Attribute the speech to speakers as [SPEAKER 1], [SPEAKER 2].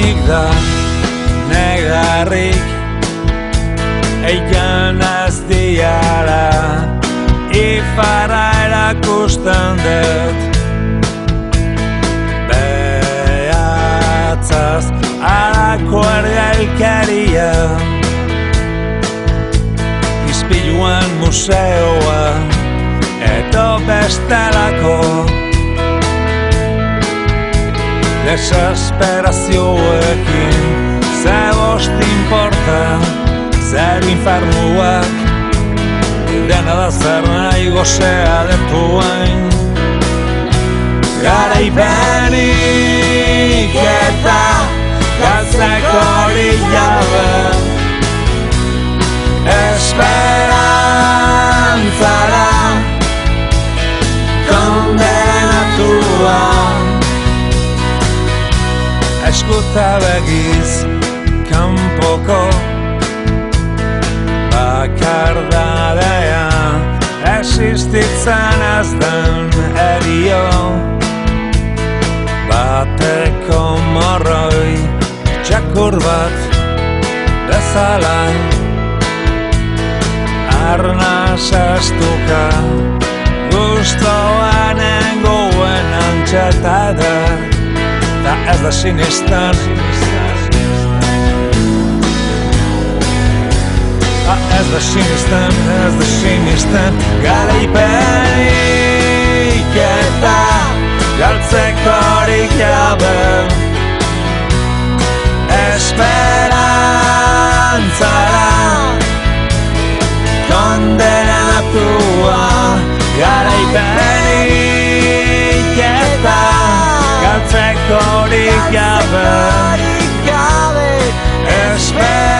[SPEAKER 1] nik da negarrik eian ez diara ifara erakusten dut behatzaz alako ergailkeria Izpiluan museoa edo bestelako desesperazioekin zebost importa zer infernuak dena da zer nahi gozea detuain garaipenik eta galtzeko jabe esperantzara kondenatua eskuta begiz kanpoko bakardadea existitzen ez den erio bateko morroi txakur bat bezala arnaz estuka gustoan nengoen antxeta eder ta ez da sinistan ez da sinistan garaipenik eta galtzekorik jabe esperantzara kondenatua garaipenik eta galtzekorik jabe esperantzara